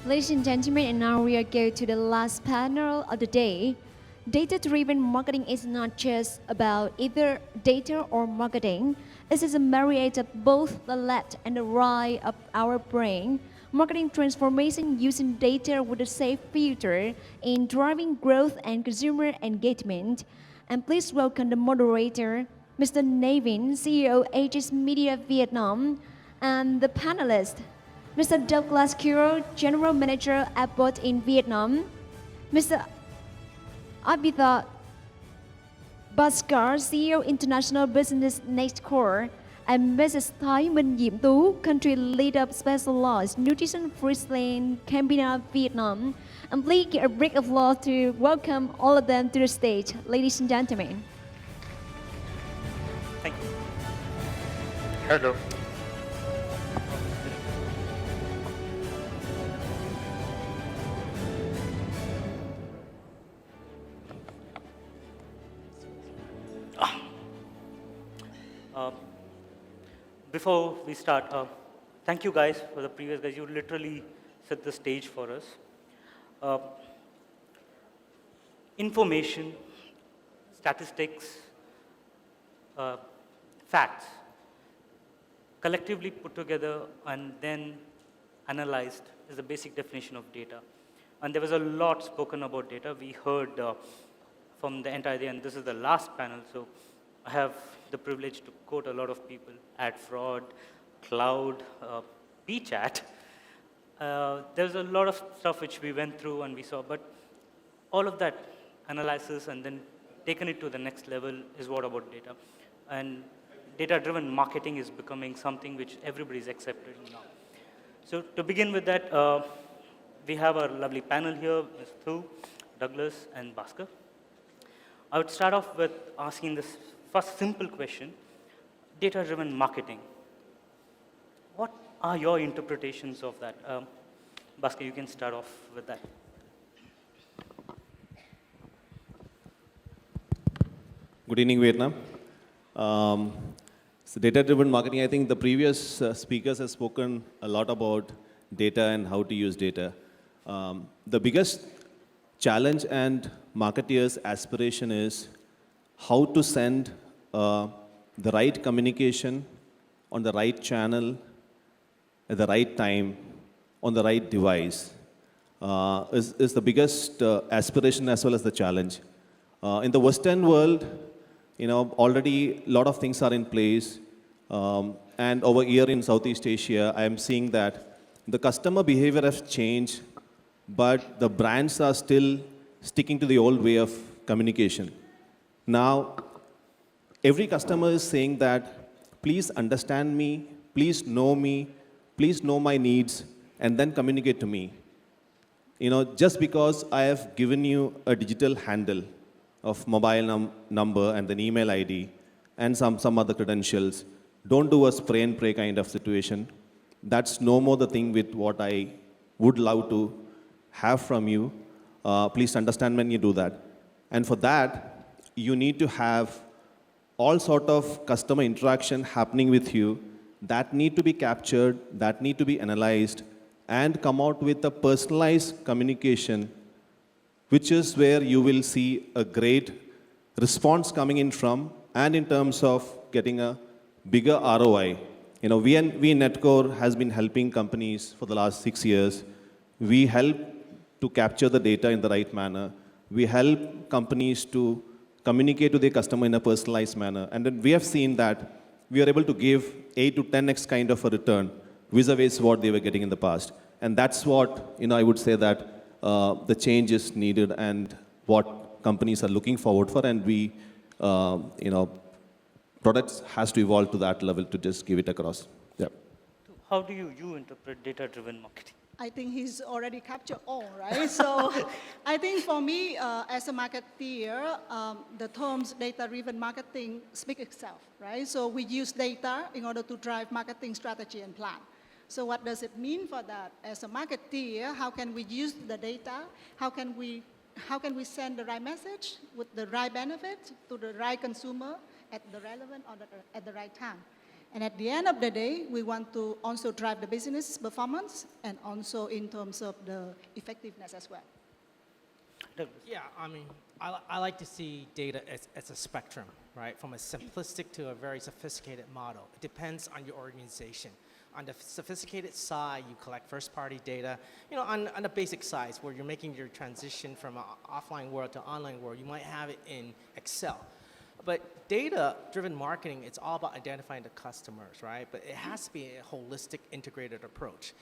Ladies and gentlemen, and now we are going to the last panel of the day. Data-driven marketing is not just about either data or marketing. It is a marriage of both the left and the right of our brain. Marketing transformation using data with a safe future in driving growth and consumer engagement. And please welcome the moderator, Mr. Navin, CEO Aegis Media Vietnam, and the panelists, Mr. Douglas Kiro, General Manager Abbott in Vietnam, Mr. Abhita Bhaskar, CEO International Business Next Core, and Mrs. Thái Minh Diễm Tú, Country Leader Specialized Nutrition Friesland, Cambodia, Vietnam. And please give a big applause to welcome all of them to the stage, ladies and gentlemen. Thank you. Hello. Before we start, thank you guys for the previous guys. You literally set the stage for us. Information, statistics, facts, collectively put together and then analyzed is the basic definition of data. And there was a lot spoken about data. We heard from the entire day, and this is the last panel, so I have the privilege to quote a lot of people: ad fraud, cloud, PChat. There's a lot of stuff which we went through and we saw, but all of that analysis and then taken it to the next level is what about data. And data-driven marketing is becoming something which everybody's accepted now. So to begin with that, we have our lovely panel here, Ms. Thu, Douglas, and Bhaskar. I would start off with asking this first simple question: data-driven marketing. What are your interpretations of that? Bhaskar, you can start off with that. Good evening, Vietnam. So data-driven marketing, I think the previous speakers have spoken a lot about data and how to use data. The biggest challenge and marketeers' aspiration is how to send the right communication on the right channel at the right time on the right device is the biggest aspiration as well as the challenge. In the Western world, already a lot of things are in place. And over here in Southeast Asia, I am seeing that the customer behavior has changed, but the brands are still sticking to the old way of communication. Now, every customer is saying that, please understand me, please know my needs, and then communicate to me. Just because I have given you a digital handle of mobile number and an email ID and some other credentials, don't do a spray and pray kind of situation. That's no more the thing with what I would love to have from you. Please understand when you do that. And for that, you need to have all sort of customer interaction happening with you that need to be captured, that need to be analyzed, and come out with a personalized communication, which is where you will see a great response coming in from, and in terms of getting a bigger ROI. We in Netcore has been helping companies for the last 6 years. We help to capture the data in the right manner. We help companies to communicate to their customer in a personalized manner. And then we have seen that we are able to give 8 to 10x kind of a return vis-a-vis what they were getting in the past. And that's what, I would say that the change is needed and what companies are looking forward for. And we, products has to evolve to that level to just give it across. Yeah. How do you interpret data-driven marketing? I think he's already captured all, right? So I think for me, as a marketeer, the terms data-driven marketing speak itself, right? So we use data in order to drive marketing strategy and plan. So what does it mean for that? As a marketeer, how can we use the data? How can we send the right message with the right benefit to the right consumer at the relevant or at the right time. And at the end of the day, we want to also drive the business performance and also in terms of the effectiveness as well. Yeah, I mean, I like to see data as a spectrum, right? From a simplistic to a very sophisticated model. It depends on your organization. On the sophisticated side, you collect first-party data. You know, on the basic side, where you're making your transition from an offline world to online world, you might have it in Excel. But data-driven marketing, it's all about identifying the customers, right? But it has to be a holistic, integrated approach.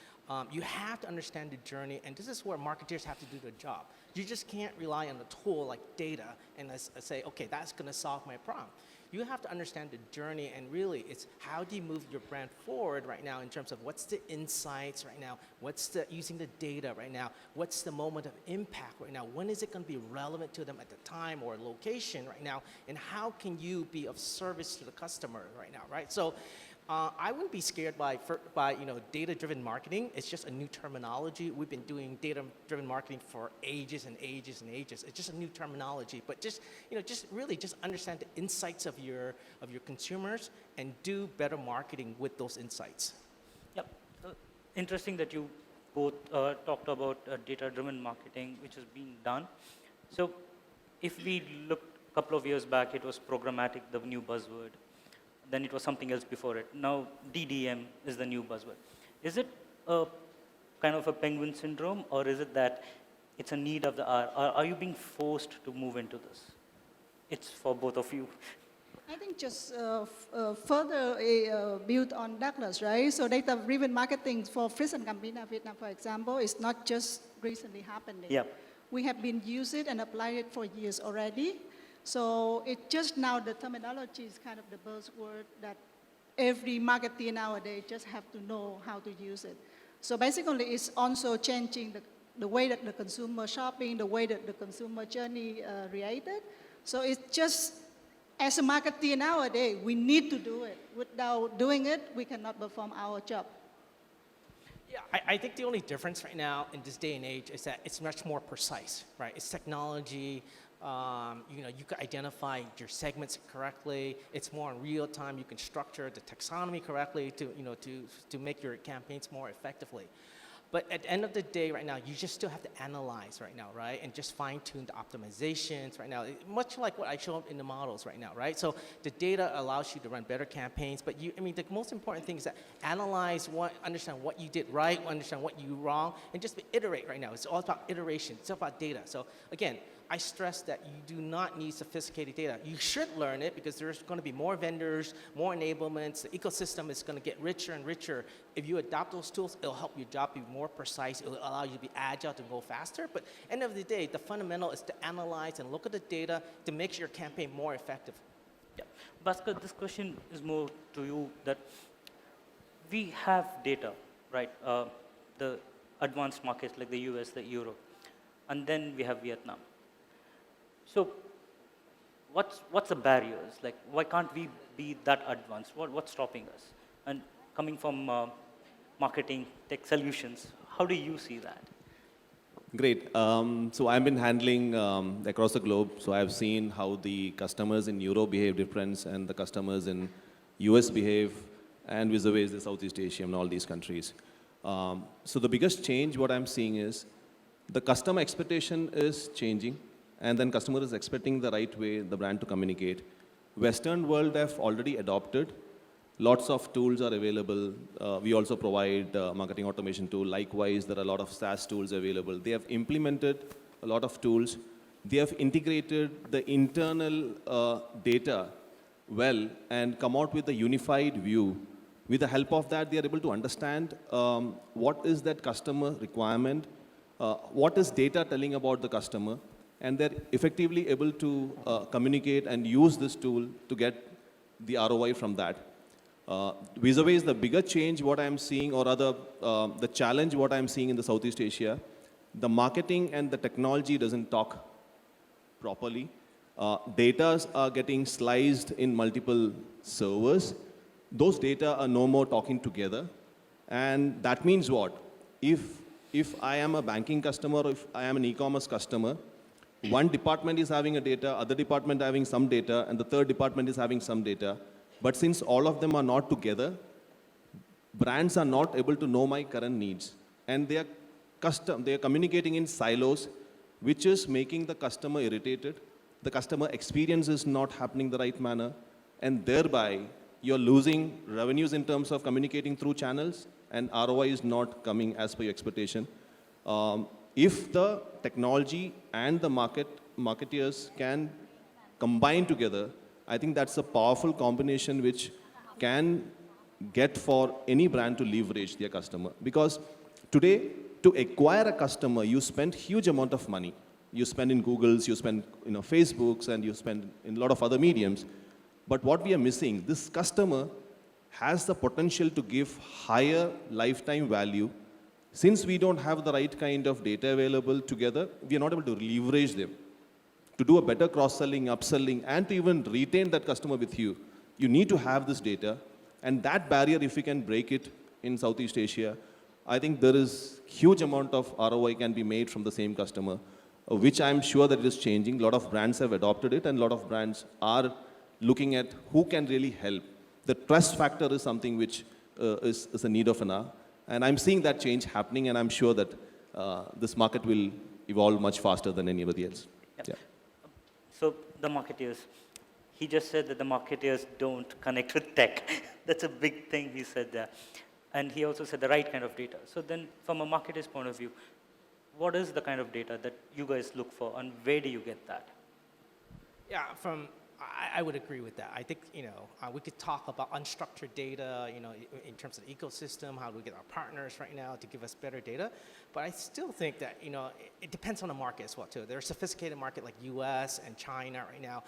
You have to understand the journey, and this is where marketers have to do their job. You just can't rely on a tool like data and say, okay, that's going to solve my problem. You have to understand the journey, and really it's how do you move your brand forward right now in terms of what's the insights right now, what's the using the data right now, what's the moment of impact right now, when is it going to be relevant to them at the time or location right now, and how can you be of service to the customer right now, right? So I wouldn't be scared by data-driven marketing. It's just a new terminology. We've been doing data-driven marketing for ages and ages and ages. It's just a new terminology. But just really understand the insights of your consumers and do better marketing with those insights. Yep. Interesting that you both talked about data-driven marketing, which has been done. So if we look a couple of years back, it was programmatic, the new buzzword. Then it was something else before it. Now DDM is the new buzzword. Is it a kind of a penguin syndrome, or is it that it's a need of the hour? Are you being forced to move into this? It's for both of you. I think just further build on Douglas, right? So data-driven marketing for Friesen Gambina Vietnam, for example, is not just recently happening. Yep. We have been using it and applied it for years already. So it just now the terminology is kind of the buzzword that every marketer nowadays just have to know how to use it. So basically it's also changing the way that the consumer shopping, the way that the consumer journey related. So it's just, as a marketer nowadays, we need to do it. Without doing it, we cannot perform our job. Yeah, I think the only difference right now in this day and age is that it's much more precise, right? It's technology. You can identify your segments correctly. It's more in real time. You can structure the taxonomy correctly to make your campaigns more effectively. But at the end of the day, right now, you just still have to analyze right now, right? And just fine-tune the optimizations right now, much like what I showed in the models right now, right? So the data allows you to run better campaigns, but the most important thing is that analyze understand what you did right, understand what you wrong, and just iterate right now. It's all about iteration. It's all about data. So again, I stress that you do not need sophisticated data. You should learn it because there's going to be more vendors, more enablements. The ecosystem is going to get richer and richer. If you adopt those tools, it'll help your job be more precise. It'll allow you to be agile, to go faster. But at the end of the day, the fundamental is to analyze and look at the data to make your campaign more effective. Yeah. Bhaskar, this question is more to you, that we have data, right? The advanced markets like the US, the Europe, and then we have Vietnam. So what's the barriers? Like, why can't we be that advanced? What's stopping us? And coming from marketing, tech solutions, how do you see that? Great. So I've been handling across the globe. So I've seen how the customers in Europe behave different and the customers in US behave, and vis-a-vis the Southeast Asia and all these countries. So the biggest change what I'm seeing is the customer expectation is changing. And then customer is expecting the right way the brand to communicate. Western world have already adopted. Lots of tools are available. We also provide marketing automation tool. Likewise, there are a lot of SaaS tools available. They have implemented a lot of tools. They have integrated the internal data well and come out with a unified view. With the help of that, they are able to understand what is that customer requirement, what is data telling about the customer, and they're effectively able to communicate and use this tool to get the ROI from that. Vis-a-vis the bigger change what I'm seeing, or rather the challenge what I'm seeing in the Southeast Asia, the marketing and the technology doesn't talk properly. Data are getting sliced in multiple servers. Those data are no more talking together. And that means what? If I am a banking customer, or if I am an e-commerce customer, one department is having a data, other department having some data, and the third department is having some data. But since all of them are not together, brands are not able to know my current needs. And they are communicating in silos, which is making the customer irritated. The customer experience is not happening the right manner. And thereby, you're losing revenues in terms of communicating through channels, and ROI is not coming as per your expectation. If the technology and the marketeers can combine together, I think that's a powerful combination which can get for any brand to leverage their customer. Because today, to acquire a customer, you spend huge amount of money. You spend in Googles, you spend Facebooks, and you spend in a lot of other mediums. But what we are missing, this customer has the potential to give higher lifetime value. Since we don't have the right kind of data available together, we are not able to leverage them. To do a better cross-selling, upselling, and to even retain that customer with you, you need to have this data. And that barrier, if we can break it in Southeast Asia, I think there is huge amount of ROI can be made from the same customer, which I'm sure that it is changing. A lot of brands have adopted it, and a lot of brands are looking at who can really help. The trust factor is something which is a need of an hour. And I'm seeing that change happening, and I'm sure that this market will evolve much faster than anybody else. Yep. Yeah. So the marketeers, he just said that the marketeers don't connect with tech. That's a big thing he said there. And he also said the right kind of data. So then from a marketer's point of view, what is the kind of data that you guys look for, and where do you get that? Yeah, I would agree with that. I think, we could talk about unstructured data, in terms of the ecosystem, how do we get our partners right now to give us better data. But I still think that, it depends on the market as well, too. There's a sophisticated market like US and China right now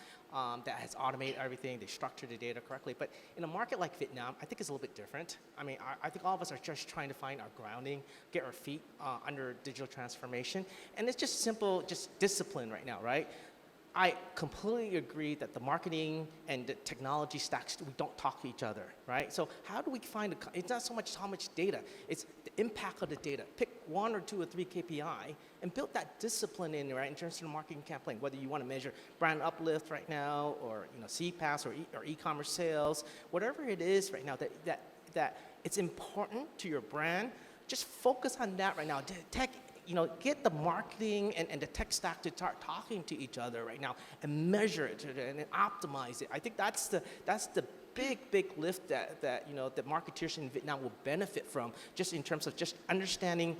that has automated everything. They structure the data correctly. But in a market like Vietnam, I think it's a little bit different. I mean, I think all of us are just trying to find our grounding, get our feet under digital transformation. And it's just simple, just discipline right now, right? I completely agree that the marketing and the technology stacks, we don't talk to each other, right? So how do we find, it's not so much how much data, it's the impact of the data. Pick 1 or 2 or 3 KPI and build that discipline in, right, in terms of the marketing campaign, whether you want to measure brand uplift right now, or CPAS or e-commerce sales, whatever it is right now that it's important to your brand, just focus on that right now. Get the marketing and the tech stack to start talking to each other right now and measure it and optimize it. I think that's the big lift that that marketeers in Vietnam will benefit from, just in terms of just understanding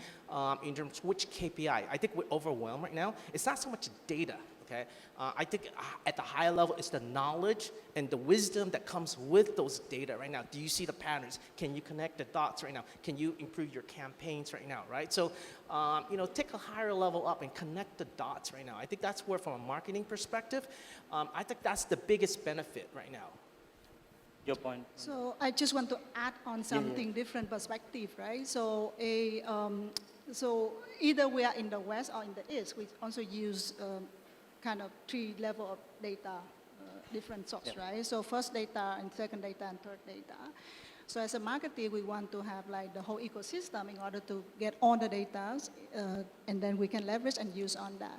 in terms of which KPI. I think we're overwhelmed right now. It's not so much data. Okay, I think at the high level, it's the knowledge and the wisdom that comes with those data right now. Do you see the patterns? Can you connect the dots right now? Can you improve your campaigns right now, right? So, take a higher level up and connect the dots right now. I think that's where, from a marketing perspective, I think that's the biggest benefit right now. Your point. So I just want to add on something different perspective, right? So so either we are in the West or in the East, we also use kind of 3 level of data, different sorts, right? So first data, and second data, and third data. So as a marketer, we want to have like the whole ecosystem in order to get all the data, and then we can leverage and use on that.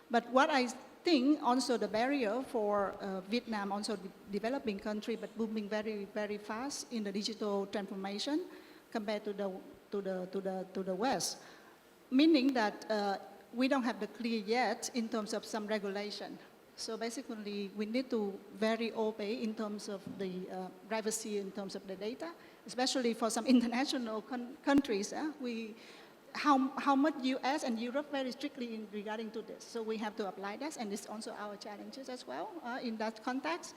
But what I think also the barrier for Vietnam, also developing country, but booming very, very fast in the digital transformation compared to the West, meaning that we don't have the clear yet in terms of some regulation. So basically, we need to very obey in terms of the privacy, in terms of the data, especially for some international countries. How much US and Europe very strictly regarding to this. So we have to apply that, and it's also our challenges as well in that context.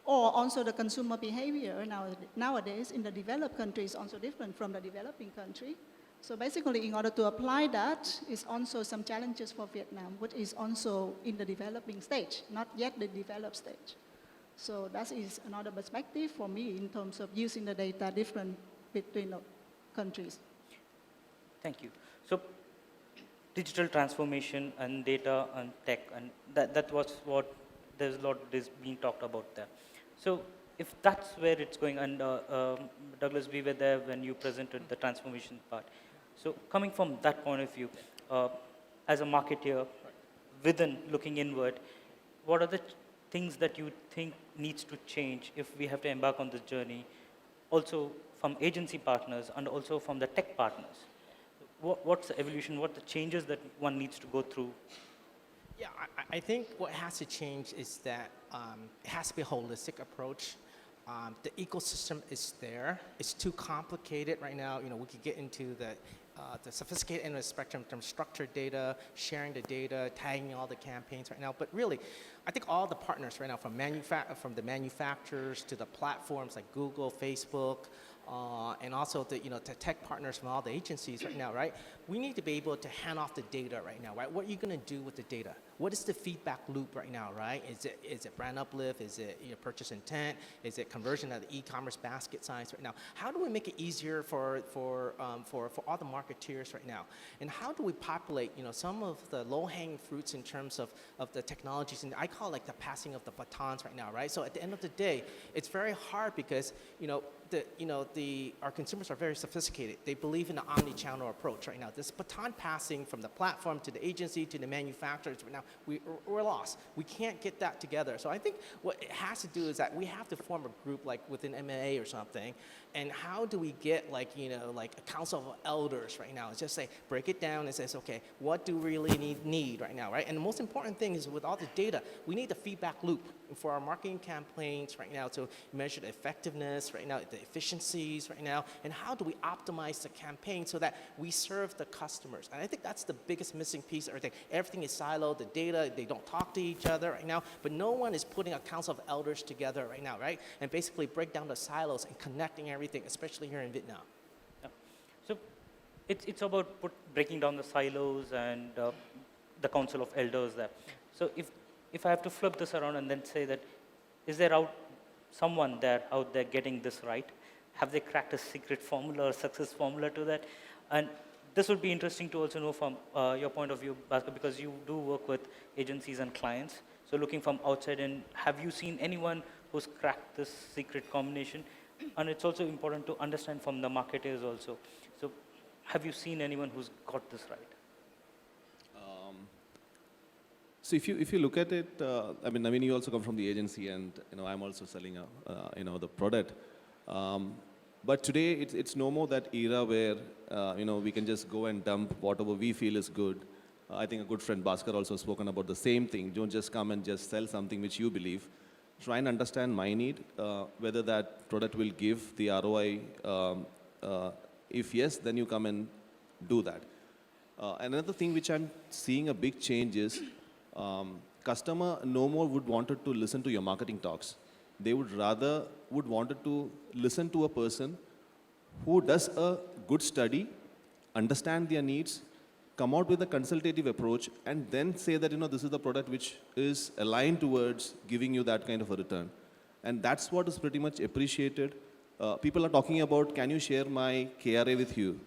Or also the consumer behavior nowadays in the developed countries is also different from the developing country. So basically, in order to apply that, is also some challenges for Vietnam, which is also in the developing stage, not yet the developed stage. So that is another perspective for me in terms of using the data different between the countries. Thank you. So digital transformation and data and tech, and that was what, there's a lot is being talked about there. So if that's where it's going, and Douglas, we were there when you presented the transformation part. So coming from that point of view, as a marketer, within looking inward, what are the things that you think needs to change if we have to embark on this journey, also from agency partners and also from the tech partners? What's the evolution, what the changes that one needs to go through? Yeah, I think what has to change is that it has to be a holistic approach. The ecosystem is there. It's too complicated right now. You know, we could get into the sophisticated end of the spectrum in terms of structured data, sharing the data, tagging all the campaigns right now. But really, I think all the partners right now, from the manufacturers to the platforms like Google, Facebook, and also the tech partners from all the agencies right now, right? We need to be able to hand off the data right now, right? What are you going to do with the data? What is the feedback loop right now, right? Is it brand uplift? Is it purchase intent? Is it conversion of the e-commerce basket size right now? How do we make it easier for all the marketeers right now? And how do we populate some of the low-hanging fruits in terms of the technologies? And I call it like the passing of the batons right now, right? So at the end of the day, it's very hard because our consumers are very sophisticated. They believe in the omni-channel approach right now. This baton passing from the platform to the agency to the manufacturers right now, we're lost. We can't get that together. So I think what it has to do is that we have to form a group like within MMA or something. And how do we get like a council of elders right now? It's just say, break it down and says, okay, what do we really need right now, right? And the most important thing is with all the data, we need the feedback loop for our marketing campaigns right now to measure the effectiveness right now, the efficiencies right now, and how do we optimize the campaign so that we serve the customers. And I think that's the biggest missing piece of everything. Everything is siloed, the data, they don't talk to each other right now, but no one is putting a council of elders together right now, right? And basically break down the silos and connecting everything, especially here in Vietnam. Yeah. So it's about breaking down the silos and the council of elders there. So if I have to flip this around and then say that, is there someone out there getting this right? Have they cracked a secret formula or success formula to that? And this would be interesting to also know from your point of view, Bhaskar, because you do work with agencies and clients. So looking from outside in, have you seen anyone who's cracked this secret combination? And it's also important to understand from the marketers also. So have you seen anyone who's got this right? So if you look at it, I mean, you also come from the agency, and I'm also selling the product. But today it's no more that era where we can just go and dump whatever we feel is good. I think a good friend Bhaskar also spoken about the same thing. Don't just come and just sell something which you believe. Try and understand my need, whether that product will give the ROI. If yes, then you come and do that. Another thing which I'm seeing a big change is customer no more would wanted to listen to your marketing talks. They would wanted to listen to a person who does a good study, understand their needs, come out with a consultative approach, and then say that this is the product which is aligned towards giving you that kind of a return. And that's what is pretty much appreciated. People are talking about, can you share my KRA with you?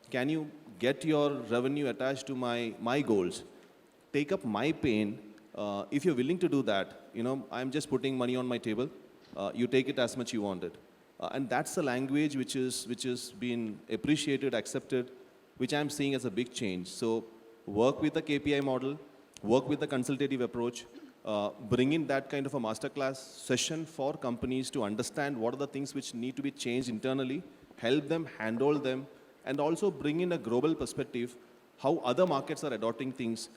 Can you get your revenue attached to my goals? Take up my pain. If you're willing to do that, I'm just putting money on my table. You take it as much you want it. And that's a language which is been appreciated, accepted, which I'm seeing as a big change. So work with the KPI model, work with the consultative approach, bring in that kind of a masterclass session for companies to understand what are the things which need to be changed internally, help them, handhold them, and also bring in a global perspective, how other markets are adopting things,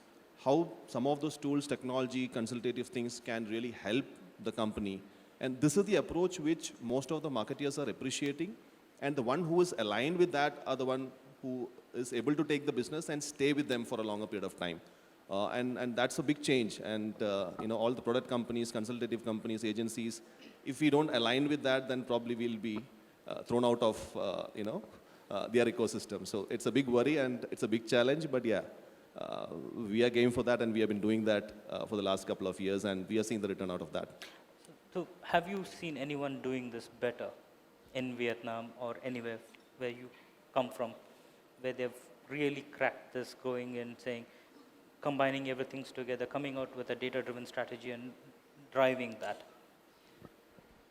how some of those tools, technology, consultative things can really help the company. And this is the approach which most of the marketeers are appreciating. And the one who is aligned with that are the one who is able to take the business and stay with them for a longer period of time. And that's a big change. And all the product companies, consultative companies, agencies, if we don't align with that, then probably we'll be thrown out of their ecosystem. So it's a big worry and it's a big challenge, but yeah. We are game for that, and we have been doing that for the last couple of years, and we are seeing the return out of that. So have you seen anyone doing this better in Vietnam or anywhere where you come from, where they've really cracked this, going and saying, combining everything together, coming out with a data-driven strategy and driving that?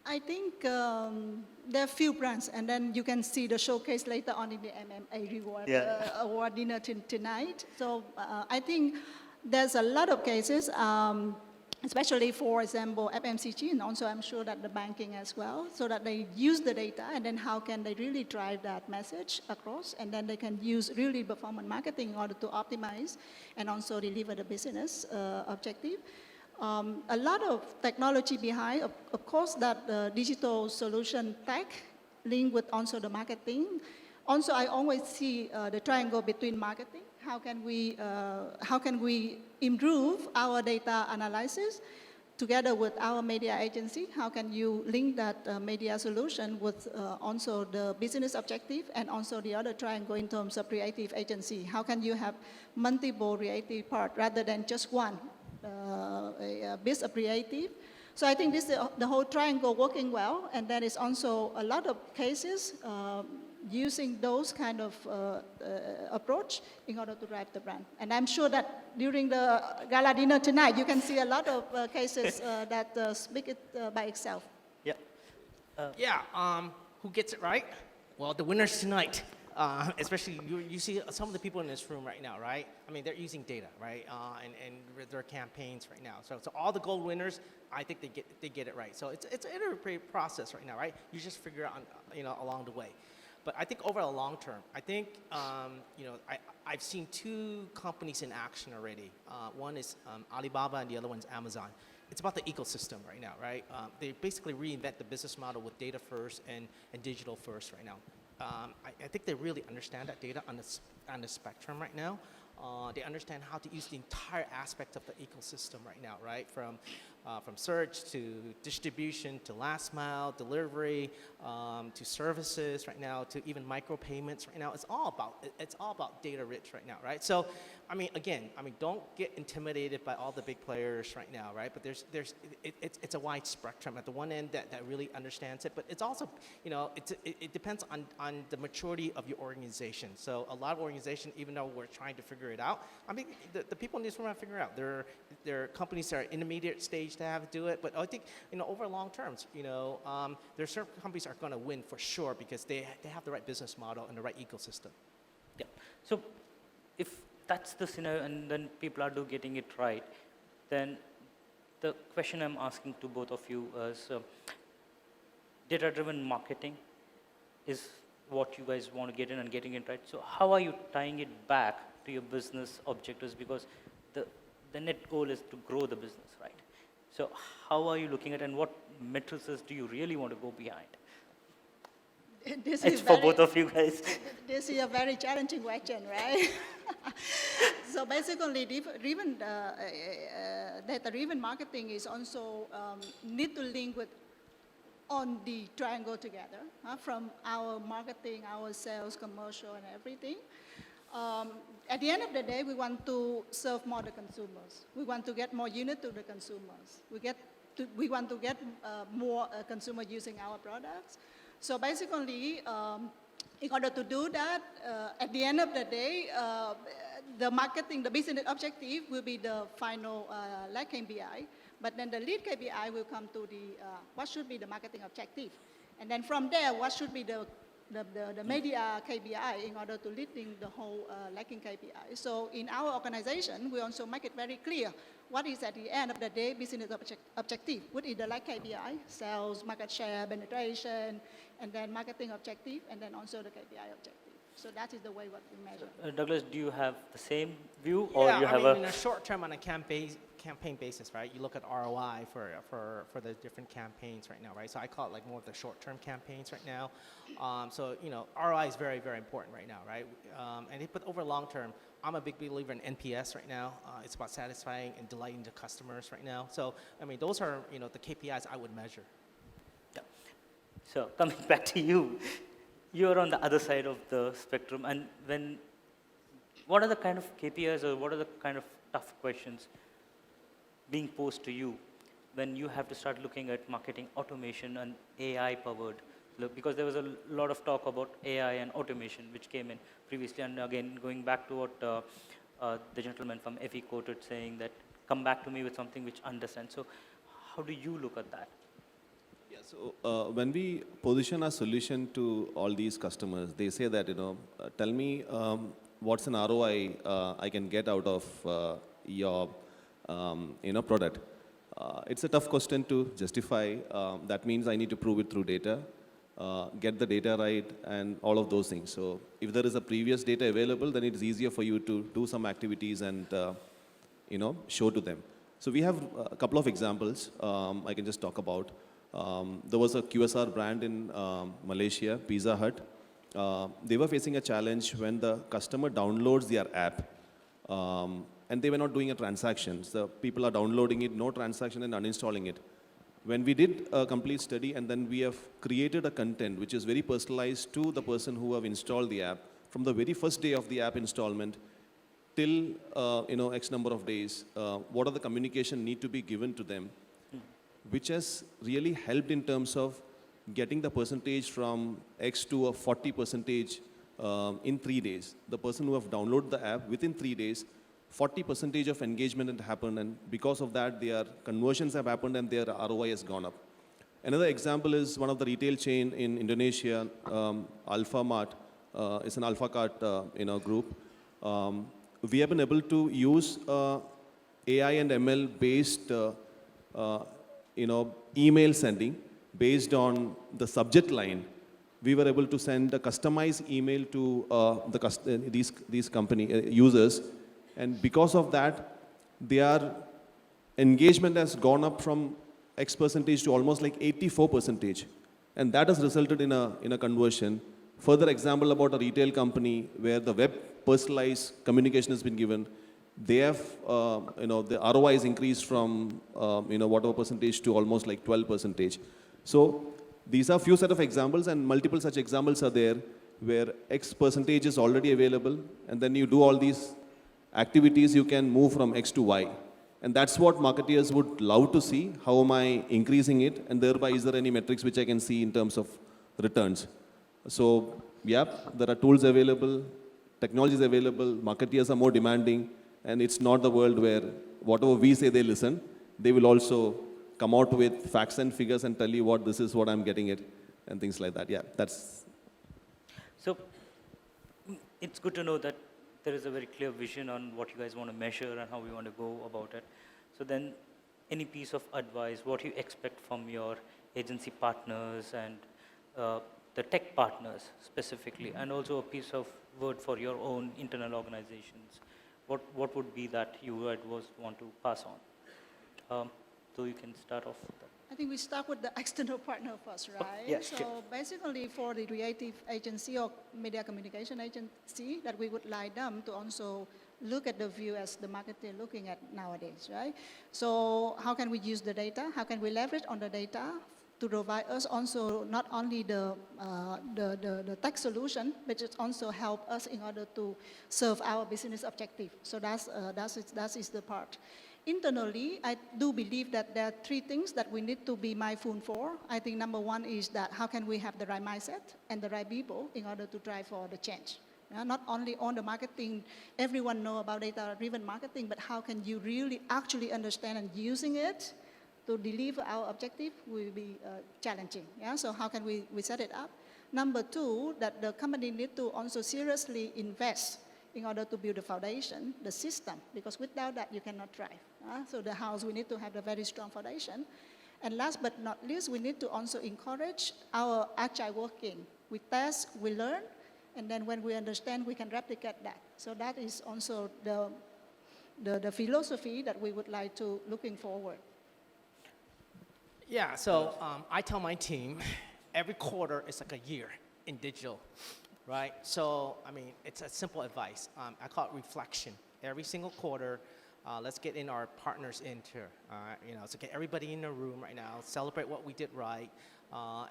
I think there are few brands, and then you can see the showcase later on in the MMA award dinner tonight. So I think there's a lot of cases, especially for example, FMCG, and also I'm sure that the banking as well, so that they use the data, and then how can they really drive that message across, and then they can use really performance marketing in order to optimize and also deliver the business objective. A lot of technology behind, of course, that digital solution tech linked with also the marketing. Also, I always see the triangle between marketing. How can we improve our data analysis together with our media agency? How can you link that media solution with also the business objective and also the other triangle in terms of creative agency? How can you have multiple creative part rather than just one piece of creative? So I think this is the whole triangle working well, and there is also a lot of cases using those kind of approach in order to drive the brand. And I'm sure that during the gala dinner tonight, you can see a lot of cases that speak it by itself. Yeah. Who gets it right? Well, the winners tonight. Especially you see some of the people in this room right now, right? I mean, they're using data, right? And their campaigns right now. So all the gold winners, I think they get it right. So it's an iterative process right now, right? You just figure out, along the way. But I think over the long term, I think, I've seen two companies in action already. One is Alibaba and the other one's Amazon. It's about the ecosystem right now, right? They basically reinvent the business model with data first and digital first right now. I think they really understand that data on the spectrum right now. They understand how to use the entire aspect of the ecosystem right now, right? From search to distribution to last mile delivery to services right now to even micropayments right now. It's all about data rich right now, right? So, don't get intimidated by all the big players right now, right? But it's a wide spectrum. At the one end that really understands it, but it's also, it depends on the maturity of your organization. So a lot of organizations, even though we're trying to figure it out, the people in this room have figured it out. There are companies that are intermediate stage to have to do it, but I think, over long terms, there are certain companies that are going to win for sure because they have the right business model and the right ecosystem. Yeah. So if that's the scenario and then people are getting it right, then the question I'm asking to both of you is, data-driven marketing is what you guys want to get in and getting it right. So how are you tying it back to your business objectives? Because the net goal is to grow the business, right? So how are you looking at it, and what matrices do you really want to go behind? It's for both of you guys. This is a very challenging question, right? So basically, data-driven marketing is also need to link with on the triangle together, from our marketing, our sales, commercial, and everything. At the end of the day, we want to serve more the consumers. We want to get more unit to the consumers. We want to get more consumer using our products. So basically, in order to do that, at the end of the day, the marketing, the business objective will be the final leg KPI. But then the lead KPI will come to the what should be the marketing objective, and then from there, what should be the media KPI in order to leading the whole lagging KPI. So in our organization, we also make it very clear what is at the end of the day business objective. What is the lag KPI, sales, market share, penetration, and then marketing objective, and then also the KPI objective. So that is the way what we measure. Douglas, do you have the same view, or you have in a short term on a campaign basis, right? You look at ROI for the different campaigns right now, right? So I call it like more of the short-term campaigns right now. ROI is very, very important right now, right? But over long term, I'm a big believer in NPS right now. It's about satisfying and delighting the customers right now. So those are the KPIs I would measure. Yeah. So coming back to you, you're on the other side of the spectrum, and what are the kind of KPIs or what are the kind of tough questions being posed to you when you have to start looking at marketing automation and AI powered? Because there was a lot of talk about AI and automation which came in previously, and again going back to what the gentleman from FE quoted, saying that come back to me with something which understands. So how do you look at that? Yeah, so when we position a solution to all these customers, they say that, tell me what's an ROI I can get out of your product. It's a tough question to justify. That means I need to prove it through data, get the data right, and all of those things. So if there is a previous data available, then it's easier for you to do some activities and show to them. So we have a couple of examples I can just talk about. There was a QSR brand in Malaysia, Pizza Hut. They were facing a challenge when the customer downloads their app, and they were not doing a transaction. So people are downloading it, no transaction, and uninstalling it. When we did a complete study, and then we have created a content which is very personalized to the person who have installed the app, from the very first day of the app installment till X number of days, what are the communication need to be given to them, which has really helped in terms of getting the percentage from X to a 40% in 3 days. The person who have downloaded the app, within 3 days, 40% of engagement had happened, and because of that, their conversions have happened and their ROI has gone up. Another example is one of the retail chain in Indonesia, Alpha Mart. It's an Alpha Cart group. We have been able to use AI and ML based email sending based on the subject line. We were able to send a customized email to these company users, and because of that, their engagement has gone up from X percentage to almost like 84%, and that has resulted in a conversion. Further example about a retail company where the web personalized communication has been given. They have, the ROI is increased from, whatever percentage to almost like 12%. So these are few set of examples, and multiple such examples are there where X percentage is already available, and then you do all these activities, you can move from X to Y. And that's what marketeers would love to see. How am I increasing it? And thereby, is there any metrics which I can see in terms of returns? So, yeah, there are tools available, technology is available, marketeers are more demanding, and it's not the world where whatever we say they listen. They will also come out with facts and figures and tell you what this is, what I'm getting it, and things like that. Yeah, that's. So it's good to know that there is a very clear vision on what you guys want to measure and how we want to go about it. So then, any piece of advice, what you expect from your agency partners and the tech partners specifically, and also a piece of word for your own internal organizations. What would be that you would want to pass on? So you can start off with that. I think we start with the external partner first, right? Yes, so sure. basically for the creative agency or media communication agency, that we would like them to also look at the view as the marketer looking at nowadays, right? So how can we use the data? How can we leverage on the data to provide us also not only the tech solution, but it also help us in order to serve our business objective. So that is the part. Internally, I do believe that there are 3 things that we need to be mindful for. I think number 1 is that how can we have the right mindset and the right people in order to drive for the change. Not only on the marketing, everyone know about data-driven marketing, but how can you really actually understand and using it to deliver our objective will be challenging. Yeah? So how can we set it up? Number 2, that the company need to also seriously invest in order to build the foundation, the system, because without that you cannot thrive. So the house, we need to have a very strong foundation. And last but not least, we need to also encourage our agile working. We test, we learn, and then when we understand, we can replicate that. So that is also the philosophy that we would like to looking forward. Yeah, so I tell my team, every quarter is like a year in digital, right? So, I mean, it's a simple advice. I call it reflection. Every single quarter, let's get in our partners into, so get everybody in the room right now, celebrate what we did right,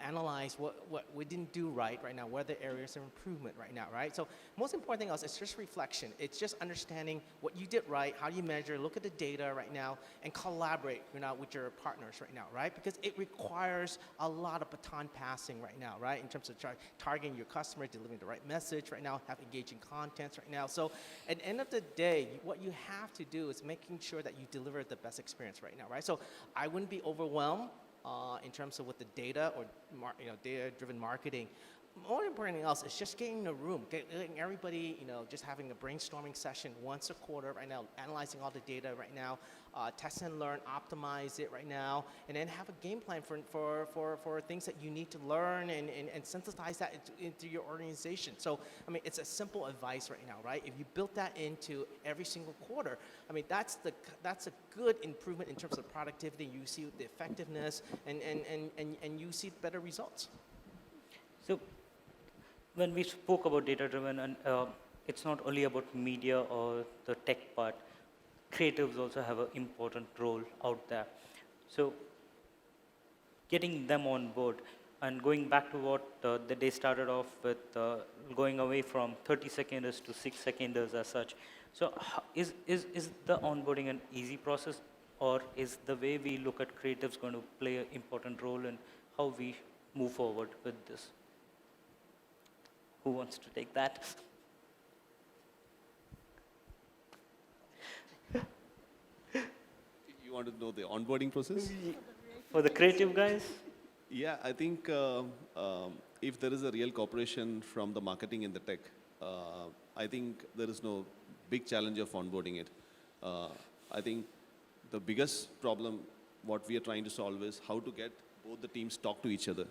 analyze what we didn't do right now, where the areas of improvement right now, right? So most important thing else is just reflection. It's just understanding what you did right, how do you measure, look at the data right now, and collaborate with your partners right now, right? Because it requires a lot of baton passing right now, right? In terms of targeting your customer, delivering the right message right now, have engaging contents right now. So at the end of the day, what you have to do is making sure that you deliver the best experience right now, right? So I wouldn't be overwhelmed in terms of with the data or data-driven marketing. more than anything else, it's just getting in a room, getting everybody, just having a brainstorming session once a quarter right now, analyzing all the data right now, test and learn, optimize it right now, and then have a game plan for things that you need to learn and synthesize that into your organization. So, I mean, it's a simple advice right now, right? If you built that into every single quarter, I mean, that's a good improvement in terms of productivity. You see the effectiveness, and you see better results. So, when we spoke about data-driven, and it's not only about media or the tech part, creatives also have an important role out there. So, getting them on board and going back to what the day started off with, going away from 30 seconders to 6 seconders as such. So, is the onboarding an easy process, or is the way we look at creatives going to play an important role in how we move forward with this? Who wants to take that? You want to know the onboarding process? For the creative guys? Yeah, I think if there is a real cooperation from the marketing and the tech, I think there is no big challenge of onboarding it. I think the biggest problem, what we are trying to solve is how to get both the teams talk to each other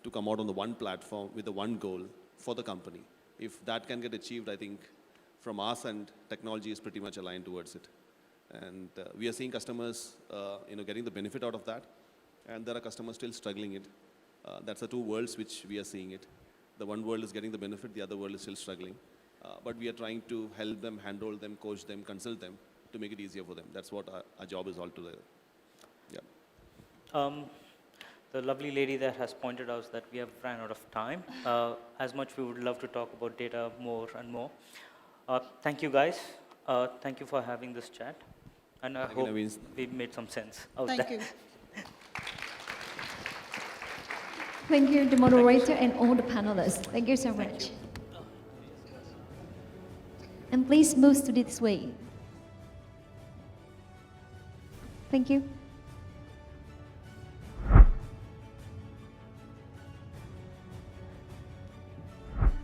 to come out on the one platform with the one goal for the company. If that can get achieved, I think from us and technology is pretty much aligned towards it. And we are seeing customers, getting the benefit out of that. And there are customers still struggling it. That's the two worlds which we are seeing it. The one world is getting the benefit, the other world is still struggling. But we are trying to help them, handhold them, coach them, consult them to make it easier for them. That's what our job is altogether. Yeah. The lovely lady there has pointed out that we have ran out of time. As much we would love to talk about data more and more. Thank you guys. Thank you for having this chat. And I hope we made some sense out there. Thank you. Thank you, the moderator and all the panelists. Thank you so much. And please move to this way. Thank you.